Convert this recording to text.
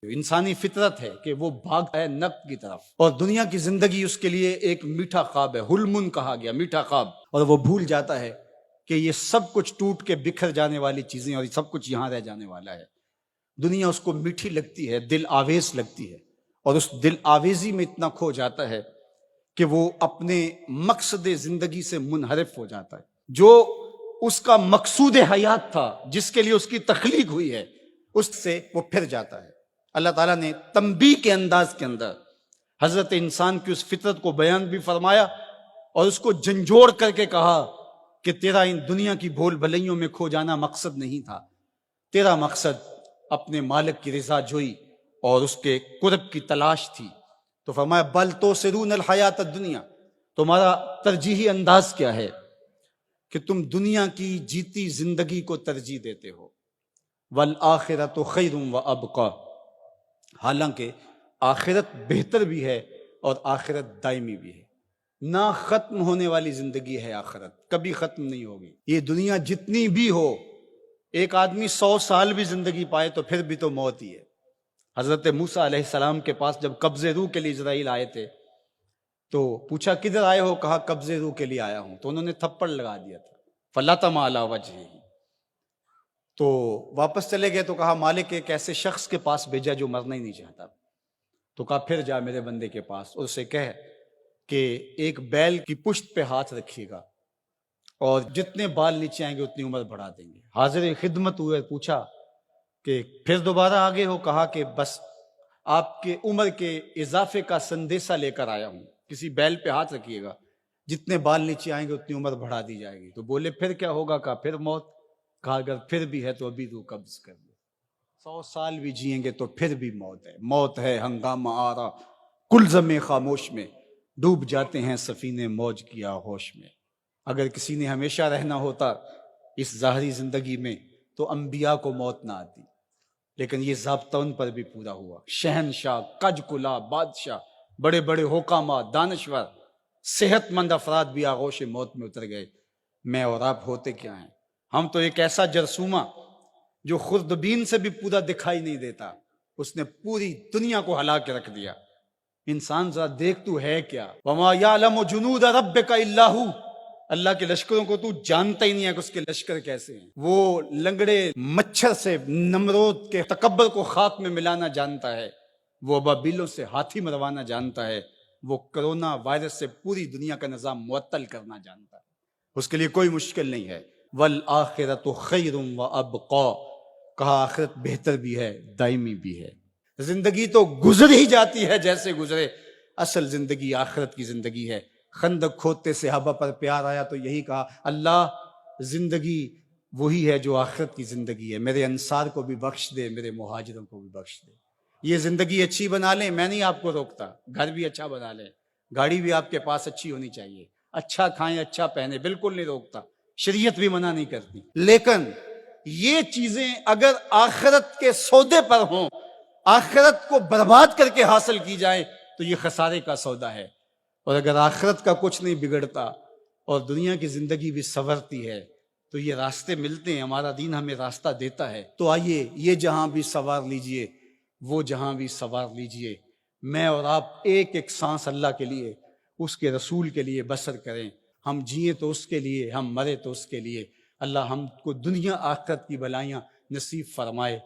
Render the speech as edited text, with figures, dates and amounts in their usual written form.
انسانی فطرت ہے کہ وہ بھاگتا ہے نفع کی طرف، اور دنیا کی زندگی اس کے لیے ایک میٹھا خواب ہے، حلم کہا گیا، میٹھا خواب، اور وہ بھول جاتا ہے کہ یہ سب کچھ ٹوٹ کے بکھر جانے والی چیزیں اور یہ سب کچھ یہاں رہ جانے والا ہے۔ دنیا اس کو میٹھی لگتی ہے، دل آویز لگتی ہے، اور اس دل آویزی میں اتنا کھو جاتا ہے کہ وہ اپنے مقصد زندگی سے منحرف ہو جاتا ہے۔ جو اس کا مقصود حیات تھا، جس کے لیے اس کی تخلیق ہوئی ہے، اس سے وہ پھر جاتا ہے۔ اللہ تعالیٰ نے تنبیہ کے انداز کے اندر حضرت انسان کی اس فطرت کو بیان بھی فرمایا اور اس کو جھنجھوڑ کر کے کہا کہ تیرا ان دنیا کی بھول بھلائیوں میں کھو جانا مقصد نہیں تھا، تیرا مقصد اپنے مالک کی رضا جوئی اور اس کے قرب کی تلاش تھی۔ تو فرمایا بل توسرون الحیات الدنیا، تمہارا ترجیحی انداز کیا ہے کہ تم دنیا کی جیتی زندگی کو ترجیح دیتے ہو، والآخرۃ خیر وابقی، حالانکہ آخرت بہتر بھی ہے اور آخرت دائمی بھی ہے۔ نہ ختم ہونے والی زندگی ہے آخرت، کبھی ختم نہیں ہوگی۔ یہ دنیا جتنی بھی ہو، ایک آدمی 100 سال بھی زندگی پائے تو پھر بھی تو موت ہی ہے۔ حضرت موسیٰ علیہ السلام کے پاس جب قبض روح کے لیے اسرائیل آئے تھے تو پوچھا کدھر آئے ہو؟ کہا قبض روح کے لیے آیا ہوں۔ تو انہوں نے تھپڑ لگا دیا تھا، فلطم علی وجہہ۔ تو واپس چلے گئے تو کہا مالک ایک ایسے شخص کے پاس بھیجا جو مرنا ہی نہیں چاہتا۔ تو کہا پھر جا میرے بندے کے پاس اور اسے کہہ کہ ایک بیل کی پشت پہ ہاتھ رکھیے گا اور جتنے بال نیچے آئیں گے اتنی عمر بڑھا دیں گے۔ حاضر خدمت ہوئے، پوچھا کہ پھر دوبارہ آگے ہو؟ کہا کہ بس آپ کے عمر کے اضافے کا سندیسہ لے کر آیا ہوں، کسی بیل پہ ہاتھ رکھیے گا، جتنے بال نیچے آئیں گے اتنی عمر بڑھا دی جائے گی۔ تو بولے پھر کیا ہوگا؟ کہا پھر موت۔ کہا اگر پھر بھی ہے تو ابھی روح قبض کر دو، 100 سال بھی جئیں گے تو پھر بھی موت ہے۔ موت ہے ہنگامہ آرا کلزم خاموش میں، ڈوب جاتے ہیں سفینے موج کی آغوش میں۔ اگر کسی نے ہمیشہ رہنا ہوتا اس ظاہری زندگی میں تو انبیاء کو موت نہ آتی، لیکن یہ ضابطہ ان پر بھی پورا ہوا۔ شہنشاہ، کج کلا بادشاہ، بڑے بڑے حکامات، دانشور، صحت مند افراد بھی آغوش موت میں اتر گئے۔ میں اور آپ ہوتے کیا ہیں؟ ہم تو ایک ایسا جرثومہ جو خوردبین سے بھی پورا دکھائی نہیں دیتا، اس نے پوری دنیا کو ہلا کے رکھ دیا۔ انسان ذرا دیکھ تو ہے کیا؟ وَمَا يَعْلَمُ جُنُودَ رَبِّكَ إِلَّا هُوَ، اللہ کے لشکروں کو تو جانتا ہی نہیں ہے کہ اس کے لشکر کیسے ہیں۔ وہ لنگڑے مچھر سے نمرود کے تکبر کو خاک میں ملانا جانتا ہے، وہ ابابیلوں سے ہاتھی مروانا جانتا ہے، وہ کرونا وائرس سے پوری دنیا کا نظام معطل کرنا جانتا ہے۔ اس کے لیے کوئی مشکل نہیں ہے۔ وَالْآخِرَةُ خَيْرٌ وَأَبْقَىٰ، کہا آخرت بہتر بھی ہے، دائمی بھی ہے۔ زندگی تو گزر ہی جاتی ہے جیسے گزرے، اصل زندگی آخرت کی زندگی ہے۔ خندق کھودتے صحابہ پر پیار آیا تو یہی کہا اللہ زندگی وہی ہے جو آخرت کی زندگی ہے، میرے انصار کو بھی بخش دے، میرے مہاجروں کو بھی بخش دے۔ یہ زندگی اچھی بنا لیں، میں نہیں آپ کو روکتا، گھر بھی اچھا بنا لیں، گاڑی بھی آپ کے پاس اچھی ہونی چاہیے، اچھا کھائیں اچھا پہنے، بالکل نہیں روکتا، شریعت بھی منع نہیں کرتی، لیکن یہ چیزیں اگر آخرت کے سودے پر ہوں، آخرت کو برباد کر کے حاصل کی جائیں تو یہ خسارے کا سودا ہے۔ اور اگر آخرت کا کچھ نہیں بگڑتا اور دنیا کی زندگی بھی سنورتی ہے تو یہ راستے ملتے ہیں، ہمارا دین ہمیں راستہ دیتا ہے۔ تو آئیے یہ جہاں بھی سوار لیجئے، وہ جہاں بھی سوار لیجئے، میں اور آپ ایک ایک سانس اللہ کے لیے، اس کے رسول کے لیے بسر کریں۔ ہم جئیں تو اس کے لیے، ہم مرے تو اس کے لیے۔ اللہ ہم کو دنیا آخرت کی بھلائیاں نصیب فرمائے۔